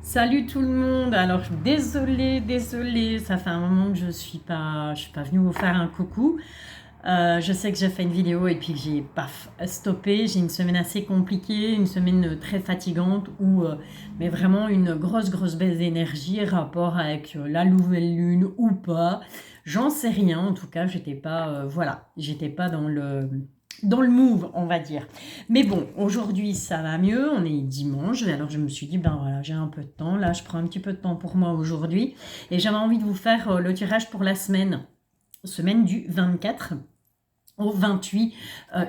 Salut tout le monde. Alors désolée, ça fait un moment que je suis pas venue vous faire un coucou. Je sais que j'ai fait une vidéo et puis que j'ai paf stoppé. J'ai une semaine assez compliquée, une semaine très fatigante où mais vraiment une grosse baisse d'énergie rapport avec la nouvelle lune ou pas. J'en sais rien. En tout cas, j'étais pas voilà, j'étais pas dans le move, on va dire. Mais bon, aujourd'hui ça va mieux, on est dimanche, alors je me suis dit, ben voilà, j'ai un peu de temps, là je prends un petit peu de temps pour moi aujourd'hui, et j'avais envie de vous faire le tirage pour la semaine du 24 au 28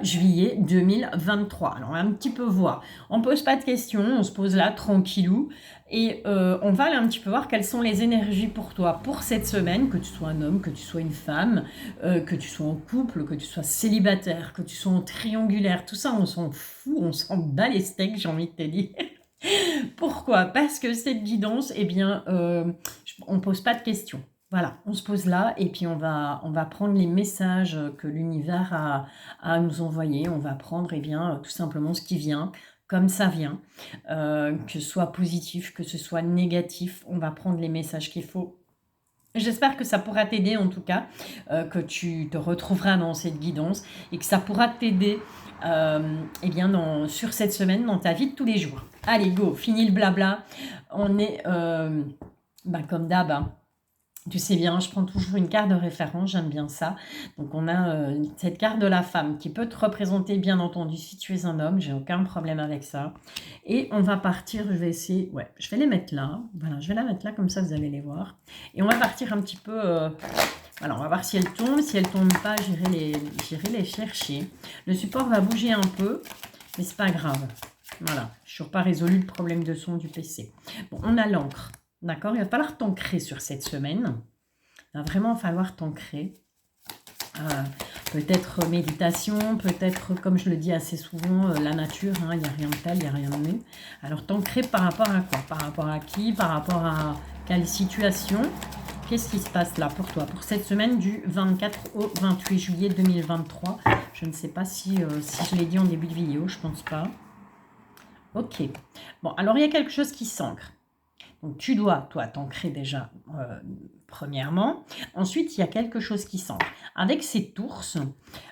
juillet 2023. Alors on va un petit peu voir, on pose pas de questions, on se pose là tranquillou et on va aller un petit peu voir quelles sont les énergies pour toi pour cette semaine, que tu sois un homme, que tu sois une femme, que tu sois en couple, que tu sois célibataire, que tu sois en triangulaire, tout ça on s'en fout, on s'en bat les steaks, j'ai envie de te dire. Pourquoi? Parce que cette guidance, eh bien, on pose pas de questions. Voilà, on se pose là et puis on va prendre les messages que l'univers a à nous envoyer. On va prendre eh bien, tout simplement ce qui vient, comme ça vient, que ce soit positif, que ce soit négatif. On va prendre les messages qu'il faut. J'espère que ça pourra t'aider en tout cas, que tu te retrouveras dans cette guidance et que ça pourra t'aider eh bien sur cette semaine dans ta vie de tous les jours. Allez, go, fini le blabla. On est comme d'hab, hein. Tu sais bien, je prends toujours une carte de référence, j'aime bien ça. Donc on a cette carte de la femme qui peut te représenter, bien entendu, si tu es un homme, j'ai aucun problème avec ça. Et on va partir, je vais essayer, ouais, je vais les mettre là. Voilà, je vais la mettre là, comme ça vous allez les voir. Et on va partir un petit peu, voilà, on va voir si elles tombent. Si elles tombent pas, j'irai les chercher. Le support va bouger un peu, mais c'est pas grave. Voilà, je suis toujours pas résolu le problème de son du PC. Bon, on a l'encre. D'accord, il va falloir t'ancrer sur cette semaine. Il va vraiment falloir t'ancrer. Peut-être méditation, peut-être, comme je le dis assez souvent, la nature. Hein, il n'y a rien de tel, il n'y a rien de mieux. Alors t'ancrer par rapport à quoi? Par rapport à qui? Par rapport à quelle situation? Qu'est-ce qui se passe là pour toi? Pour cette semaine du 24 au 28 juillet 2023. Je ne sais pas si je l'ai dit en début de vidéo, je pense pas. Ok. Bon, alors il y a quelque chose qui s'ancre. Donc tu dois, toi, t'ancrer déjà, premièrement. Ensuite, il y a quelque chose qui s'ancre. Avec cette ours,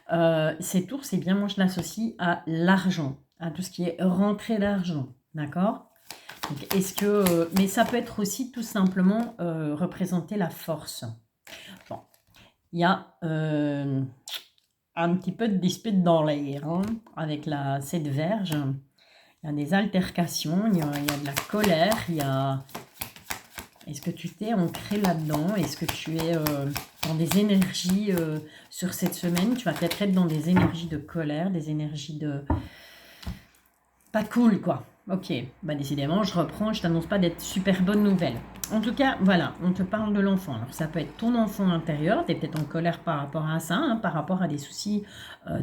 eh bien, moi, je l'associe à l'argent, à tout ce qui est rentrée d'argent. D'accord? Donc, mais ça peut être aussi tout simplement représenter la force. Bon, il y a un petit peu de dispute dans l'air hein, avec cette verge. Il y a des altercations, il y a de la colère, il y a... Est-ce que tu t'es ancré là-dedans? Est-ce que tu es dans des énergies sur cette semaine? Tu vas peut-être être dans des énergies de colère, des énergies de... Pas cool, quoi. Ok, bah décidément, je reprends, je t'annonce pas d'être super bonne nouvelle. En tout cas, voilà, on te parle de l'enfant. Alors, ça peut être ton enfant intérieur, tu es peut-être en colère par rapport à ça, hein, par rapport à des soucis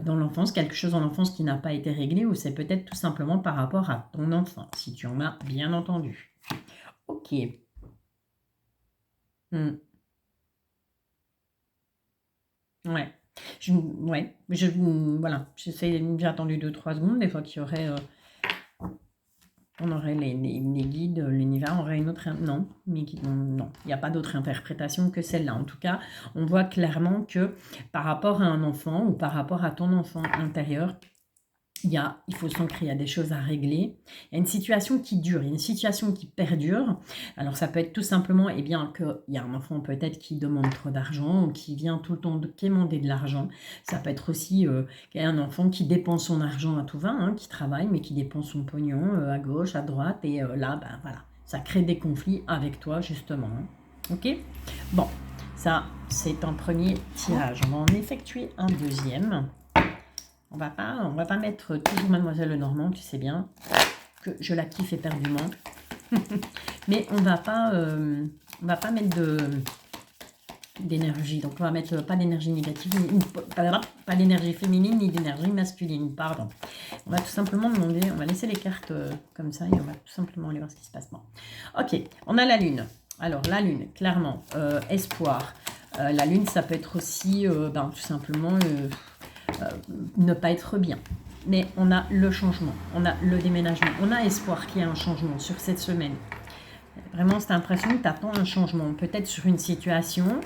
dans l'enfance, quelque chose dans l'enfance qui n'a pas été réglé, ou c'est peut-être tout simplement par rapport à ton enfant, si tu en as bien entendu. Ok. Hmm. Ouais. Voilà. J'ai attendu 2-3 secondes, des fois qu'il y aurait... on aurait les guides, l'univers aurait une autre... Non, non, il n'y a pas d'autre interprétation que celle-là. En tout cas, on voit clairement que par rapport à un enfant ou par rapport à ton enfant intérieur, il faut s'ancrer, il y a des choses à régler. Il y a une situation qui dure, il y a une situation qui perdure. Alors ça peut être tout simplement eh bien, qu'il y a un enfant peut-être qui demande trop d'argent ou qui vient tout le temps quémander de l'argent. Ça peut être aussi qu'il y a un enfant qui dépense son argent à tout va, hein, qui travaille mais qui dépense son pognon à gauche, à droite. Et là, ben, voilà, ça crée des conflits avec toi justement. Hein. Ok? Bon, ça c'est un premier tirage. On va en effectuer un deuxième. On va pas mettre toujours Mademoiselle Lenormand, tu sais bien que je la kiffe éperdument. Mais on va pas mettre d'énergie. Donc on va mettre pas d'énergie négative, pas d'énergie féminine ni d'énergie masculine, pardon. On va tout simplement demander, on va laisser les cartes comme ça et on va tout simplement aller voir ce qui se passe. Bon. Ok, on a la lune. Alors la lune, clairement, espoir. La lune, ça peut être aussi tout simplement... ne pas être bien. Mais on a le changement, on a le déménagement, on a espoir qu'il y ait un changement sur cette semaine. Vraiment, cette impression que tu attends un changement. Peut-être sur une situation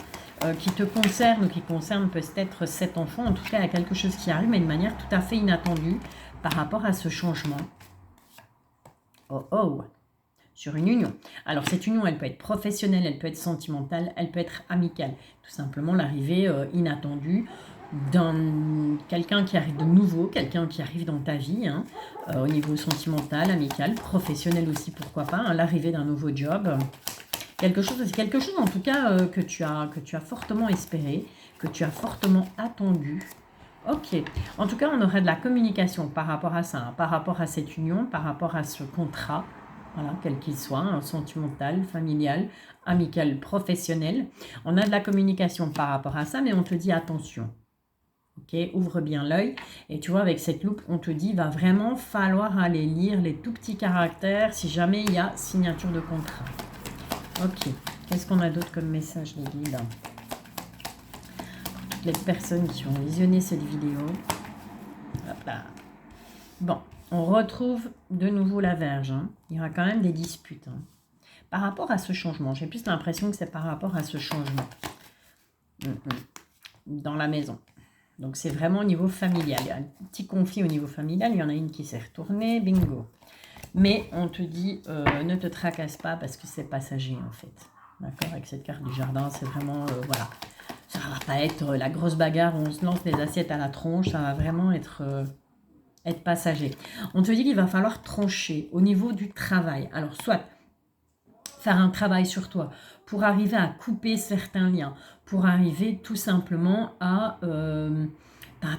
qui te concerne ou qui concerne peut-être cet enfant. En tout cas, il y a quelque chose qui arrive, mais de manière tout à fait inattendue par rapport à ce changement. Oh oh, sur une union. Alors, cette union, elle peut être professionnelle, elle peut être sentimentale, elle peut être amicale. Tout simplement, l'arrivée inattendue d'un quelqu'un qui arrive de nouveau, quelqu'un qui arrive dans ta vie, hein, au niveau sentimental, amical, professionnel aussi, pourquoi pas, hein, l'arrivée d'un nouveau job. Quelque chose en tout cas que tu as fortement espéré, que tu as fortement attendu. Ok. En tout cas, on aurait de la communication par rapport à ça, hein, par rapport à cette union, par rapport à ce contrat, voilà, quel qu'il soit, hein, sentimental, familial, amical, professionnel. On a de la communication par rapport à ça, mais on te dit attention. Ok, ouvre bien l'œil. Et tu vois, avec cette loupe, on te dit, va vraiment falloir aller lire les tout petits caractères si jamais il y a signature de contrat. Ok, qu'est-ce qu'on a d'autre comme message, les guides? Pour toutes les personnes qui ont visionné cette vidéo. Hop là. Bon, on retrouve de nouveau la Vierge. Hein. Il y aura quand même des disputes. Hein. Par rapport à ce changement, j'ai plus l'impression que c'est par rapport à ce changement. Dans la maison. Donc, c'est vraiment au niveau familial. Il y a un petit conflit au niveau familial. Il y en a une qui s'est retournée. Bingo. Mais on te dit, ne te tracasse pas parce que c'est passager, en fait. D'accord? Avec cette carte du jardin, c'est vraiment, voilà. Ça va pas être la grosse bagarre où on se lance les assiettes à la tronche. Ça va vraiment être passager. On te dit qu'il va falloir trancher au niveau du travail. Alors, soit faire un travail sur toi pour arriver à couper certains liens, pour arriver tout simplement à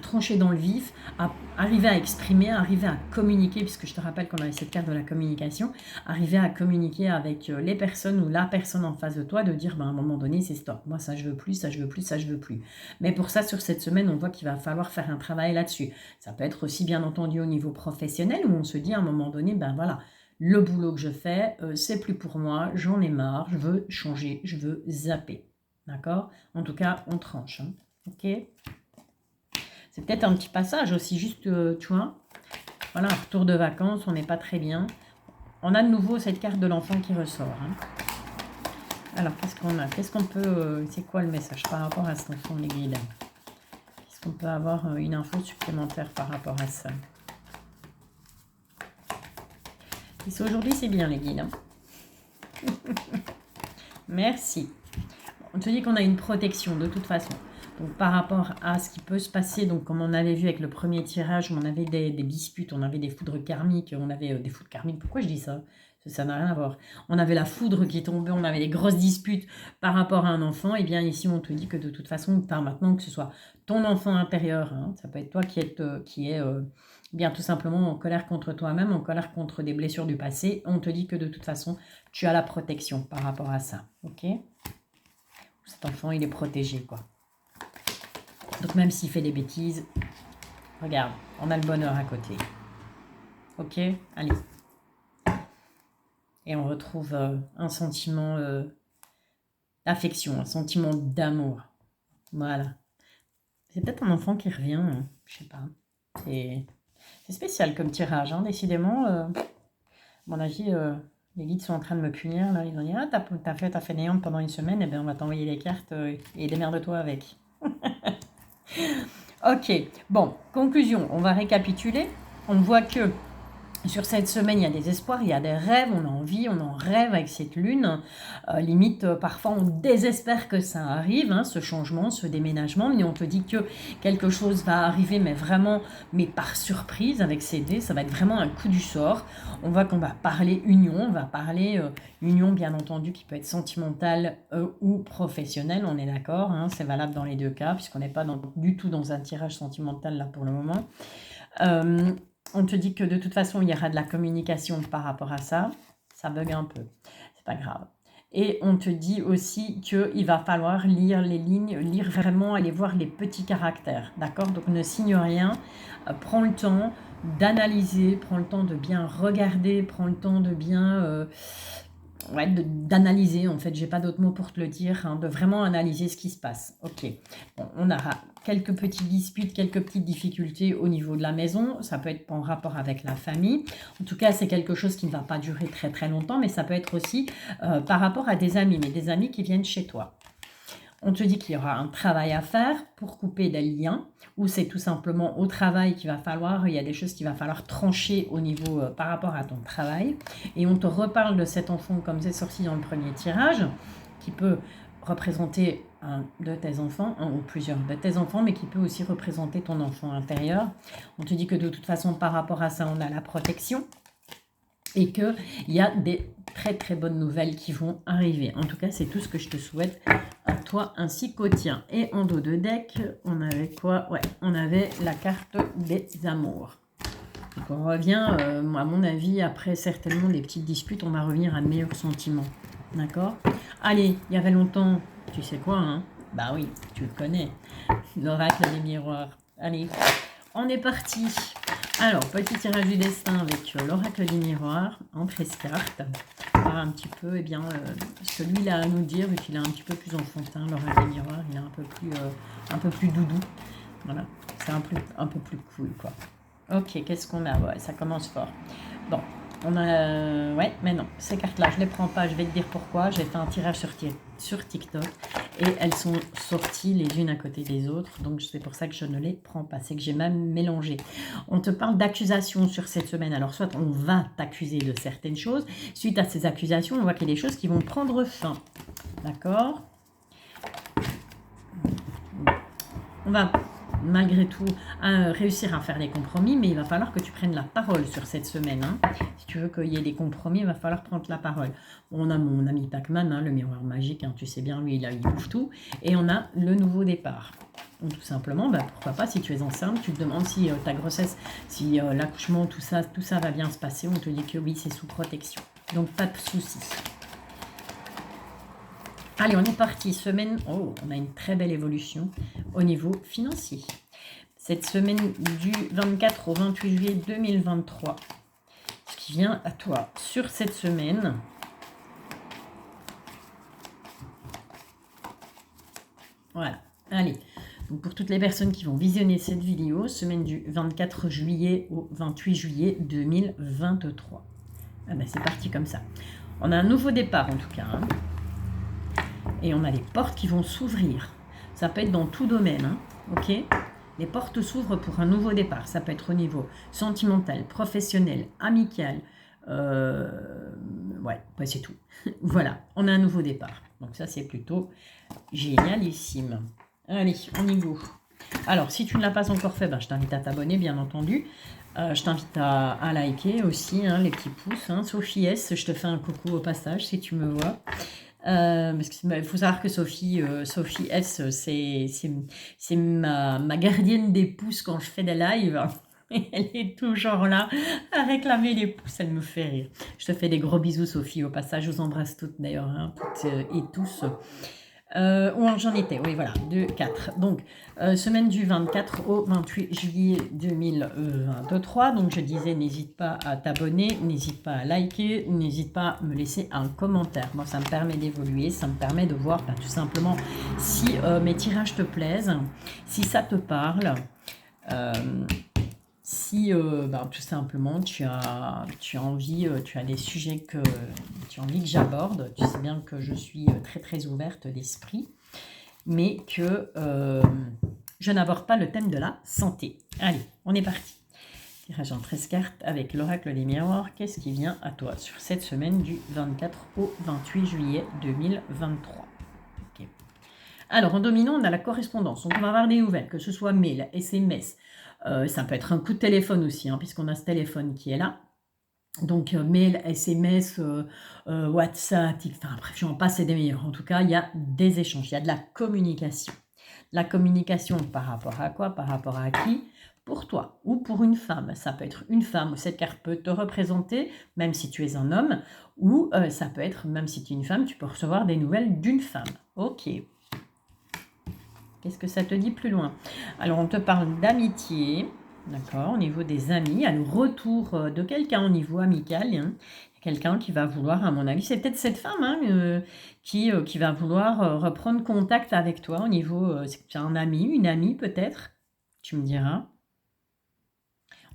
trancher dans le vif, à arriver à exprimer, à arriver à communiquer, puisque je te rappelle qu'on avait cette carte de la communication, arriver à communiquer avec les personnes ou la personne en face de toi, de dire à un moment donné c'est stop, moi ça je veux plus, ça je veux plus, ça je veux plus. Mais pour ça, sur cette semaine, on voit qu'il va falloir faire un travail là-dessus. Ça peut être aussi bien entendu au niveau professionnel, où on se dit à un moment donné, ben voilà, le boulot que je fais, c'est plus pour moi, j'en ai marre, je veux changer, je veux zapper. D'accord? En tout cas, on tranche. Hein. Ok? C'est peut-être un petit passage aussi, juste, tu vois. Voilà, un retour de vacances, on n'est pas très bien. On a de nouveau cette carte de l'enfant qui ressort. Hein. Alors, qu'est-ce qu'on a? Qu'est-ce qu'on peut... c'est quoi le message par rapport à cet enfant, les guides? Est-ce qu'on peut avoir une info supplémentaire par rapport à ça? Aujourd'hui, c'est bien, les guides. Hein. Merci. On te dit qu'on a une protection, de toute façon. Donc, par rapport à ce qui peut se passer, donc comme on avait vu avec le premier tirage, où on avait des disputes, on avait des foudres karmiques, on avait des foudres karmiques. Pourquoi je dis ça? Ça n'a rien à voir. On avait la foudre qui tombait, on avait des grosses disputes par rapport à un enfant. Et bien ici, on te dit que de toute façon, maintenant que ce soit ton enfant intérieur, hein, ça peut être toi qui est bien tout simplement en colère contre toi-même, en colère contre des blessures du passé. On te dit que de toute façon, tu as la protection par rapport à ça. Ok? Cet enfant, il est protégé, quoi. Donc même s'il fait des bêtises, regarde, on a le bonheur à côté. Ok? Allez. Et on retrouve un sentiment d'affection, un sentiment d'amour. Voilà. C'est peut-être un enfant qui revient, hein, je sais pas. C'est spécial comme tirage, hein, décidément. À mon avis, les guides sont en train de me punir. Là. Ils ont dit, ah, t'as fait néante pendant une semaine, eh bien on va t'envoyer les cartes et démerde-toi avec. Ok, bon, conclusion, on va récapituler. On voit que sur cette semaine, il y a des espoirs, il y a des rêves, on a envie, on en rêve avec cette lune. Limite, parfois, on désespère que ça arrive, hein, ce changement, ce déménagement. Mais on te dit que quelque chose va arriver, mais vraiment, mais par surprise avec ces dés. Ça va être vraiment un coup du sort. On voit qu'on va parler union, on va parler union, bien entendu, qui peut être sentimentale ou professionnelle. On est d'accord, hein, c'est valable dans les deux cas, puisqu'on n'est pas du tout dans un tirage sentimental là pour le moment. On te dit que de toute façon, il y aura de la communication par rapport à ça. Ça bug un peu. C'est pas grave. Et on te dit aussi qu'il va falloir lire les lignes, lire vraiment, aller voir les petits caractères. D'accord? Donc ne signe rien. Prends le temps d'analyser, prends le temps de bien regarder, prends le temps de bien ouais, d'analyser, en fait, j'ai pas d'autre mot pour te le dire, hein, de vraiment analyser ce qui se passe. Ok, bon, on aura quelques petites disputes, quelques petites difficultés au niveau de la maison, ça peut être en rapport avec la famille. En tout cas, c'est quelque chose qui ne va pas durer très très longtemps, mais ça peut être aussi par rapport à des amis, mais des amis qui viennent chez toi. On te dit qu'il y aura un travail à faire pour couper des liens, ou c'est tout simplement au travail qu'il va falloir, il y a des choses qu'il va falloir trancher au niveau par rapport à ton travail. Et on te reparle de cet enfant comme c'est sorti dans le premier tirage, qui peut représenter un de tes enfants, un ou plusieurs de tes enfants, mais qui peut aussi représenter ton enfant intérieur. On te dit que de toute façon, par rapport à ça, on a la protection et qu'il y a des très très bonnes nouvelles qui vont arriver. En tout cas, c'est tout ce que je te souhaite à toi ainsi qu'au tien. Et en dos de deck, on avait quoi? Ouais, on avait la carte des amours. Donc on revient, à mon avis, après certainement des petites disputes, on va revenir à de meilleurs sentiments. D'accord? Allez, il y avait longtemps, tu sais quoi, hein? Bah oui, tu le connais. L'oracle des miroirs. Allez, on est parti. Alors, petit tirage du destin avec l'oracle des miroirs en 13 cartes. Voir un petit peu eh bien, ce que lui il a à nous dire, vu qu'il est un petit peu plus enfantin, l'oracle des miroirs, il est un peu plus doudou. Voilà, c'est un peu plus cool, quoi. Ok, qu'est-ce qu'on a? Ouais, ça commence fort. Bon, on a... ouais, mais non, ces cartes-là, je ne les prends pas. Je vais te dire pourquoi. J'ai fait un tirage sur TikTok et elles sont sorties les unes à côté des autres. Donc, c'est pour ça que je ne les prends pas. C'est que j'ai même mélangé. On te parle d'accusations sur cette semaine. Alors, soit on va t'accuser de certaines choses. Suite à ces accusations, on voit qu'il y a des choses qui vont prendre fin. D'accord? On va malgré tout réussir à faire des compromis, mais il va falloir que tu prennes la parole sur cette semaine. Hein. Si tu veux qu'il y ait des compromis, il va falloir prendre la parole. On a mon ami Pac-Man, hein, le miroir magique, hein, tu sais bien, lui, il bouffe tout. Et on a le nouveau départ. Donc, tout simplement, bah, pourquoi pas, si tu es enceinte, tu te demandes si ta grossesse, si l'accouchement, tout ça va bien se passer. On te dit que oui, c'est sous protection. Donc, pas de soucis. Allez, on est parti. Semaine, oh, on a une très belle évolution au niveau financier. Cette semaine du 24 au 28 juillet 2023. Ce qui vient à toi sur cette semaine. Voilà, allez. Donc pour toutes les personnes qui vont visionner cette vidéo, semaine du 24 juillet au 28 juillet 2023. Ah ben c'est parti comme ça. On a un nouveau départ en tout cas. Hein. Et on a les portes qui vont s'ouvrir. Ça peut être dans tout domaine, hein, ok? Les portes s'ouvrent pour un nouveau départ. Ça peut être au niveau sentimental, professionnel, amical. Ouais, c'est tout. Voilà, on a un nouveau départ. Donc ça, c'est plutôt génialissime. Allez, on y go. Alors, si tu ne l'as pas encore fait, ben, je t'invite à t'abonner, bien entendu. Je t'invite à liker aussi, hein, les petits pouces. Hein. Sophie S, je te fais un coucou au passage si tu me vois. Parce qu'il faut savoir que Sophie S, c'est ma gardienne des pouces quand je fais des lives. Et elle est toujours là à réclamer les pouces, elle me fait rire. Je te fais des gros bisous Sophie, au passage, je vous embrasse toutes d'ailleurs, hein, toutes et tous. Où j'en étais, oui voilà, 2, 4. Donc, semaine du 24 au 28 juillet 2023. Donc, je disais, n'hésite pas à t'abonner, n'hésite pas à liker, n'hésite pas à me laisser un commentaire. Moi, ça me permet d'évoluer, ça me permet de voir bah, tout simplement si mes tirages te plaisent, si ça te parle. Si tout simplement tu as envie, tu as des sujets que tu as envie que j'aborde, tu sais bien que je suis très très ouverte d'esprit, mais que je n'aborde pas le thème de la santé. Allez, on est parti. Tirage en 13 cartes avec l'oracle des miroirs. Qu'est-ce qui vient à toi sur cette semaine du 24 au 28 juillet 2023? Okay. Alors, en dominant, on a la correspondance. Donc, on va avoir des nouvelles, que ce soit mail, SMS, ça peut être un coup de téléphone aussi, hein, puisqu'on a ce téléphone qui est là. Donc, mail, SMS, WhatsApp, enfin bref, j'en passe et des meilleurs. En tout cas, il y a des échanges, il y a de la communication. La communication par rapport à quoi? Par rapport à qui? Pour toi ou pour une femme. Ça peut être une femme où cette carte peut te représenter, même si tu es un homme, ou ça peut être, même si tu es une femme, tu peux recevoir des nouvelles d'une femme. Ok. Qu'est-ce que ça te dit plus loin? Alors, on te parle d'amitié, d'accord, au niveau des amis, à le retour de quelqu'un au niveau amical. Hein. Quelqu'un qui va vouloir, à mon avis, c'est peut-être cette femme hein, qui va vouloir reprendre contact avec toi au niveau, c'est un ami, une amie peut-être, tu me diras.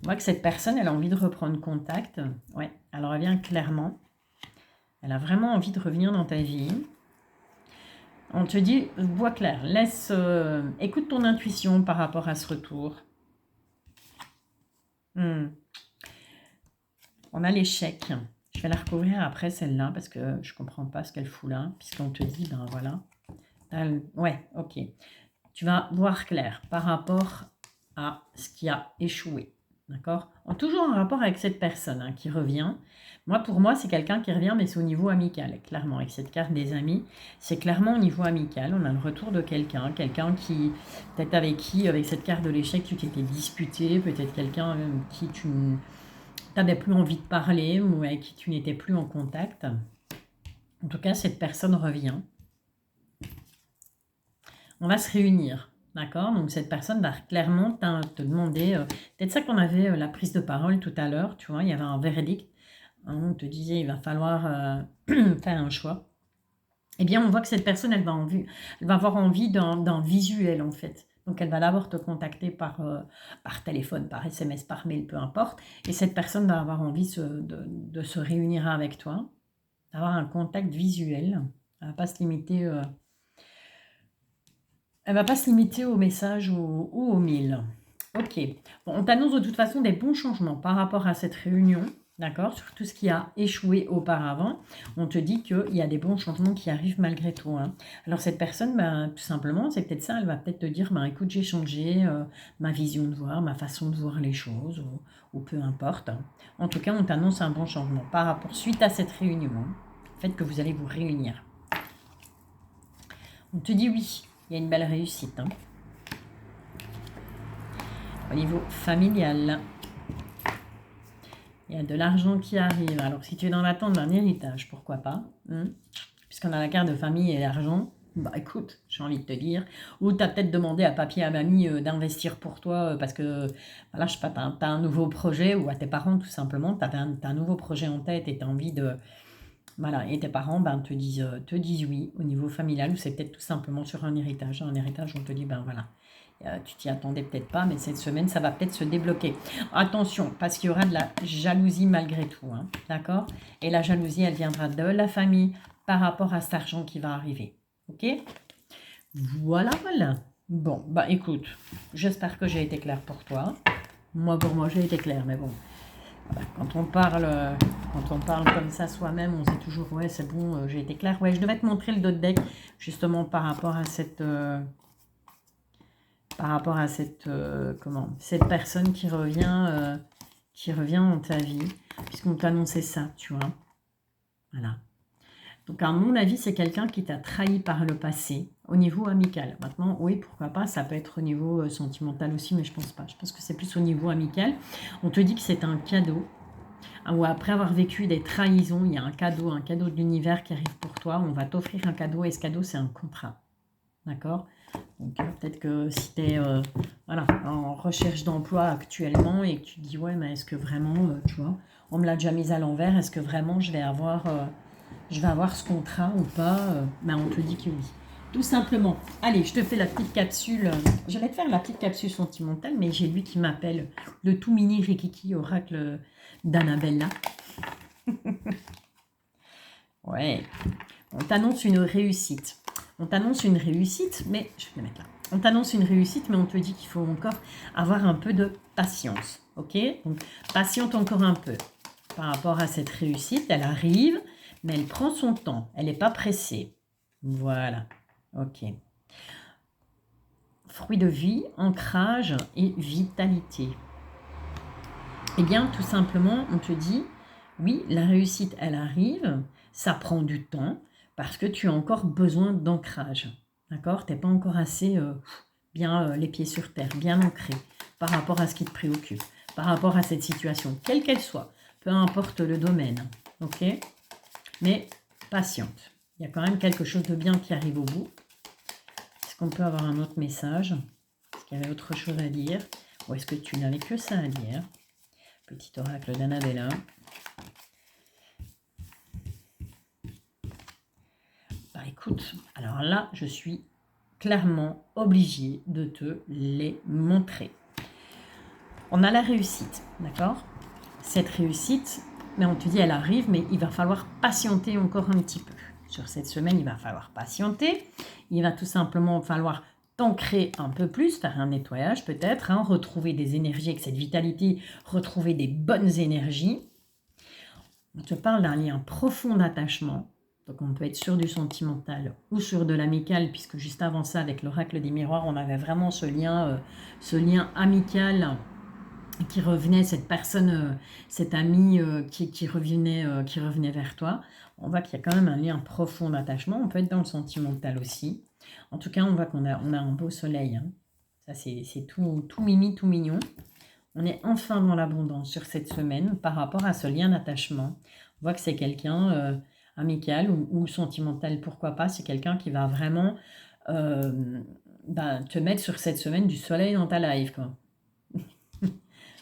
On voit que cette personne, elle a envie de reprendre contact. Ouais, elle revient clairement. Elle a vraiment envie de revenir dans ta vie. On te dit, vois clair, écoute ton intuition par rapport à ce retour. On a l'échec. Je vais la recouvrir après celle-là parce que je ne comprends pas ce qu'elle fout là, puisqu'on te dit, ben voilà. Ouais, ok. Tu vas voir clair par rapport à ce qui a échoué. D'accord? Toujours en rapport avec cette personne hein, qui revient. Pour moi, c'est quelqu'un qui revient, mais c'est au niveau amical, clairement. Avec cette carte des amis, c'est clairement au niveau amical. On a le retour de quelqu'un qui, peut-être avec cette carte de l'échec, tu t'étais disputé, peut-être quelqu'un qui tu n'avais plus envie de parler ou avec qui tu n'étais plus en contact. En tout cas, cette personne revient. On va se réunir. D'accord? Donc, cette personne va clairement te demander, peut-être ça qu'on avait la prise de parole tout à l'heure, tu vois, il y avait un verdict. Hein, on te disait, il va falloir faire un choix. Eh bien, on voit que cette personne, elle va avoir envie d'un visuel, en fait. Donc, elle va d'abord te contacter par téléphone, par SMS, par mail, peu importe. Et cette personne va avoir envie de se réunir avec toi, d'avoir un contact visuel. Elle ne va pas se limiter... Elle va pas se limiter au message ou au mail. Ok. Bon, on t'annonce de toute façon des bons changements par rapport à cette réunion. D'accord? Sur tout ce qui a échoué auparavant. On te dit qu'il y a des bons changements qui arrivent malgré tout. Hein. Alors cette personne, tout simplement, c'est peut-être ça. Elle va peut-être te dire, écoute, j'ai changé ma vision de voir, ma façon de voir les choses, ou peu importe. En tout cas, on t'annonce un bon changement par rapport, suite à cette réunion. Hein, le fait que vous allez vous réunir. On te dit oui. Il y a une belle réussite. Hein. Au niveau familial, il y a de l'argent qui arrive. Alors, si tu es dans l'attente d'un héritage, pourquoi pas puisqu'on a la carte de famille et l'argent, écoute, j'ai envie de te dire. Ou tu as peut-être demandé à papy et à mamie d'investir pour toi parce que, voilà, je sais pas, tu as un nouveau projet, ou à tes parents tout simplement, tu as un nouveau projet en tête et tu as envie de... Voilà, et tes parents te disent oui au niveau familial, ou c'est peut-être tout simplement sur un héritage. Un héritage, on te dit, voilà, tu t'y attendais peut-être pas, mais cette semaine, ça va peut-être se débloquer. Attention, parce qu'il y aura de la jalousie malgré tout, hein, d'accord? Et la jalousie, elle viendra de la famille par rapport à cet argent qui va arriver, ok? Voilà, voilà. Bon, écoute, j'espère que j'ai été claire pour toi. Pour moi, j'ai été claire, mais bon... Quand on parle comme ça soi-même, on se dit toujours, ouais, c'est bon, j'ai été claire. Ouais, je devais te montrer le dos de deck, justement, par rapport à cette cette personne qui revient dans ta vie, puisqu'on t'a annoncé ça, tu vois. Voilà. Donc, à mon avis, c'est quelqu'un qui t'a trahi par le passé, au niveau amical. Maintenant, oui, pourquoi pas, ça peut être au niveau sentimental aussi, mais je pense pas. Je pense que c'est plus au niveau amical. On te dit que c'est un cadeau. Ou après avoir vécu des trahisons, il y a un cadeau de l'univers qui arrive pour toi. On va t'offrir un cadeau, et ce cadeau, c'est un contrat. D'accord? Donc, peut-être que si tu es en recherche d'emploi actuellement et que tu te dis, ouais, mais est-ce que vraiment, tu vois, on me l'a déjà mise à l'envers, est-ce que vraiment je vais avoir ce contrat ou pas? On te dit que oui. Tout simplement. Allez, je te fais la petite capsule. J'allais te faire la petite capsule sentimentale, mais j'ai lui qui m'appelle le tout mini Rikiki, oracle d'Annabella. Ouais. On t'annonce une réussite. On t'annonce une réussite, mais je vais le mettre là. On t'annonce une réussite, mais on te dit qu'il faut encore avoir un peu de patience. Ok? Donc, patiente encore un peu par rapport à cette réussite. Elle arrive, mais elle prend son temps. Elle n'est pas pressée. Voilà. Ok. Fruit de vie, ancrage et vitalité. Eh bien, tout simplement, on te dit, oui, la réussite, elle arrive, ça prend du temps, parce que tu as encore besoin d'ancrage. D'accord? Tu n'es pas encore assez bien les pieds sur terre, bien ancré par rapport à ce qui te préoccupe, par rapport à cette situation, quelle qu'elle soit, peu importe le domaine. Ok? Mais patiente. Il y a quand même quelque chose de bien qui arrive au bout. Est-ce qu'on peut avoir un autre message? Est-ce qu'il y avait autre chose à dire? Ou est-ce que tu n'avais que ça à dire? Petit oracle d'Annabella. écoute, alors là, je suis clairement obligée de te les montrer. On a la réussite, d'accord? Cette réussite, mais on te dit elle arrive, mais il va falloir patienter encore un petit peu. Sur cette semaine, il va falloir patienter. Il va tout simplement falloir t'ancrer un peu plus, faire un nettoyage peut-être, hein, retrouver des énergies avec cette vitalité, retrouver des bonnes énergies. On te parle d'un lien profond d'attachement. Donc on peut être sur du sentimental ou sur de l'amical, puisque juste avant ça, avec l'oracle des miroirs, on avait vraiment ce lien amical qui revenait, cette personne, cet ami qui revenait vers toi. On voit qu'il y a quand même un lien profond d'attachement. On peut être dans le sentimental aussi. En tout cas, on voit qu'on a un beau soleil. Hein. Ça, c'est tout mimi, tout mignon. On est enfin dans l'abondance sur cette semaine par rapport à ce lien d'attachement. On voit que c'est quelqu'un amical ou sentimental, pourquoi pas. C'est quelqu'un qui va vraiment te mettre sur cette semaine du soleil dans ta life, quoi.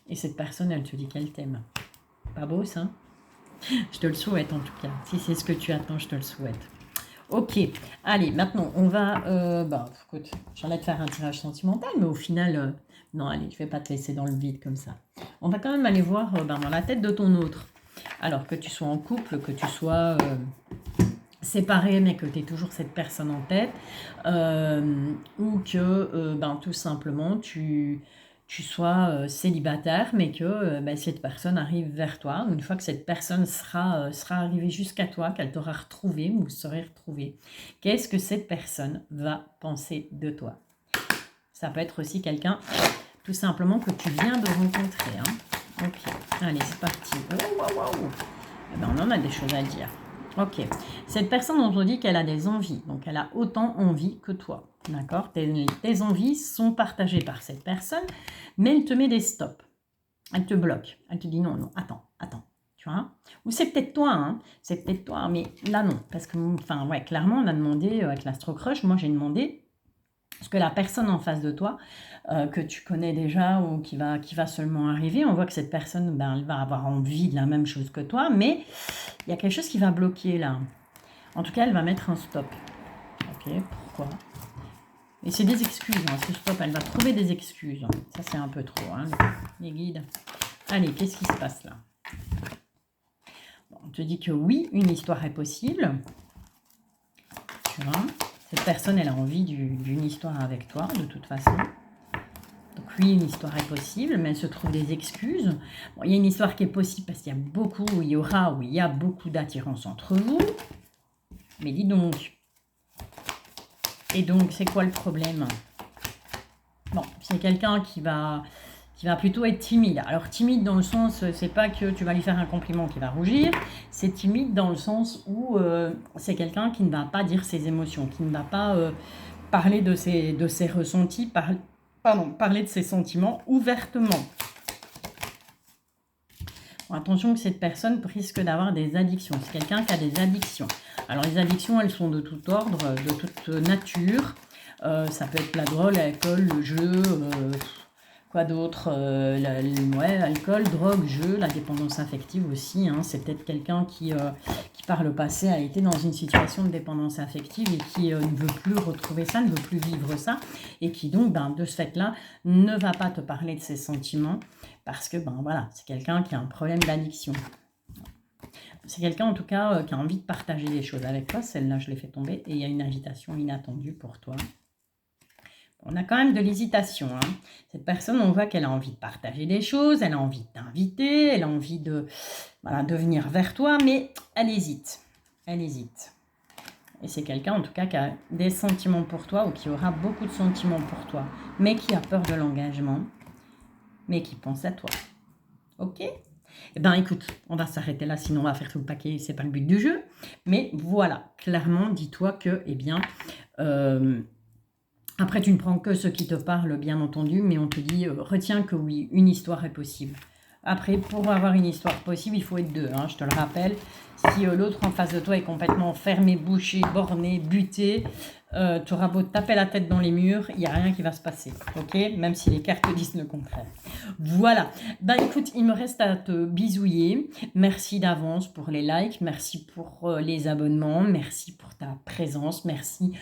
Et cette personne, elle te dit qu'elle t'aime. Pas beau, ça? Je te le souhaite, en tout cas. Si c'est ce que tu attends, je te le souhaite. Ok. Allez, maintenant, on va... écoute, j'allais te faire un tirage sentimental, mais au final... non, allez, je ne vais pas te laisser dans le vide comme ça. On va quand même aller voir dans la tête de ton autre. Alors, que tu sois en couple, que tu sois... séparé, mais que tu aies toujours cette personne en tête, ou que tout simplement tu sois célibataire, mais que cette personne arrive vers toi. Une fois que cette personne sera arrivée jusqu'à toi, qu'elle t'aura retrouvé ou vous serez retrouvé, qu'est-ce que cette personne va penser de toi? Ça peut être aussi quelqu'un, tout simplement, que tu viens de rencontrer. Hein. Ok, allez, c'est parti. On en a des choses à dire. Ok, cette personne, on te dit qu'elle a des envies, donc elle a autant envie que toi, d'accord? Tes envies sont partagées par cette personne, mais elle te met des stops, elle te bloque, elle te dit non, attends, tu vois? Ou c'est peut-être toi, hein, c'est peut-être toi, mais là non, parce que, clairement, on a demandé, avec l'Astro Crush, moi j'ai demandé ce que la personne en face de toi, que tu connais déjà ou qui va seulement arriver, on voit que cette personne, elle va avoir envie de la même chose que toi, mais il y a quelque chose qui va bloquer là. En tout cas, elle va mettre un stop. Ok, pourquoi? Et c'est des excuses, hein, ce stop, elle va trouver des excuses. Ça, c'est un peu trop, hein, les guides. Allez, qu'est-ce qui se passe là? On te dit que oui, une histoire est possible. Tu vois, cette personne, elle a envie d'une histoire avec toi, de toute façon. Donc oui, une histoire est possible, mais elle se trouve des excuses. Bon, il y a une histoire qui est possible parce qu'il y a beaucoup d'attirance entre vous. Mais dis donc. Et donc, c'est quoi le problème? Bon, c'est quelqu'un qui va plutôt être timide. Alors, timide dans le sens, c'est pas que tu vas lui faire un compliment qui va rougir. C'est timide dans le sens où c'est quelqu'un qui ne va pas dire ses émotions, qui ne va pas parler de ses ressentis, parler de ses sentiments ouvertement. Bon, attention que cette personne risque d'avoir des addictions. C'est quelqu'un qui a des addictions. Alors les addictions, elles sont de tout ordre, de toute nature. Ça peut être la drogue, l'alcool, le jeu, quoi d'autre, alcool, drogue, jeu, la dépendance affective aussi. Hein. C'est peut-être quelqu'un qui par le passé a été dans une situation de dépendance affective et qui ne veut plus retrouver ça, ne veut plus vivre ça, et qui donc, de ce fait-là, ne va pas te parler de ses sentiments, parce que, c'est quelqu'un qui a un problème d'addiction. C'est quelqu'un, en tout cas, qui a envie de partager des choses avec toi. Celle-là, je l'ai fait tomber, et il y a une invitation inattendue pour toi. On a quand même de l'hésitation. Hein. Cette personne, on voit qu'elle a envie de partager des choses, elle a envie de t'inviter, elle a envie de venir vers toi, mais elle hésite. Elle hésite. Et c'est quelqu'un, en tout cas, qui a des sentiments pour toi ou qui aura beaucoup de sentiments pour toi, mais qui a peur de l'engagement, mais qui pense à toi. Ok ? Eh bien, écoute, on va s'arrêter là, sinon on va faire tout le paquet, c'est pas le but du jeu. Mais voilà, clairement, dis-toi que, après, tu ne prends que ce qui te parle, bien entendu, mais on te dit, retiens que oui, une histoire est possible. Après, pour avoir une histoire possible, il faut être deux, hein, je te le rappelle. Si l'autre en face de toi est complètement fermé, bouché, borné, buté, tu auras beau te taper la tête dans les murs, il n'y a rien qui va se passer, ok? Même si les cartes disent le contraire. Voilà. Écoute, il me reste à te bisouiller. Merci d'avance pour les likes, merci pour les abonnements, merci pour ta présence, merci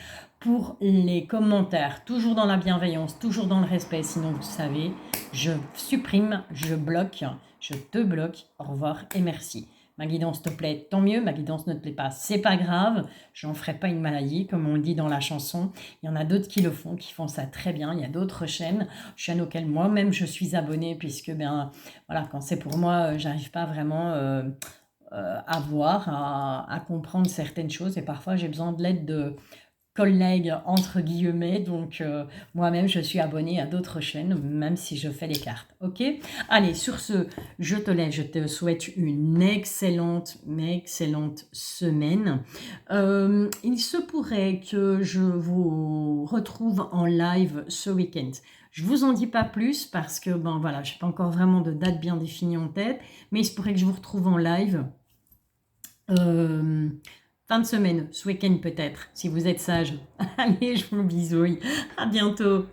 pour les commentaires, toujours dans la bienveillance, toujours dans le respect, sinon vous savez, je supprime, je bloque, je te bloque, au revoir et merci. Ma guidance te plaît, tant mieux. Ma guidance ne te plaît pas, c'est pas grave. J'en ferai pas une maladie, comme on le dit dans la chanson. Il y en a d'autres qui le font, qui font ça très bien. Il y a d'autres chaînes auxquelles moi-même je suis abonnée, puisque ben voilà, quand c'est pour moi, j'arrive pas vraiment à voir, à comprendre certaines choses, et parfois j'ai besoin de l'aide de collègues entre guillemets, donc moi-même je suis abonnée à d'autres chaînes, même si je fais les cartes, ok. Allez, sur ce, je te laisse, je te souhaite une excellente semaine. Il se pourrait que je vous retrouve en live ce week-end. Je vous en dis pas plus parce que ben voilà, je n'ai pas encore vraiment de date bien définie en tête, mais il se pourrait que je vous retrouve en live fin de semaine, ce week-end peut-être, si vous êtes sage. Allez, je vous bisouille. À bientôt.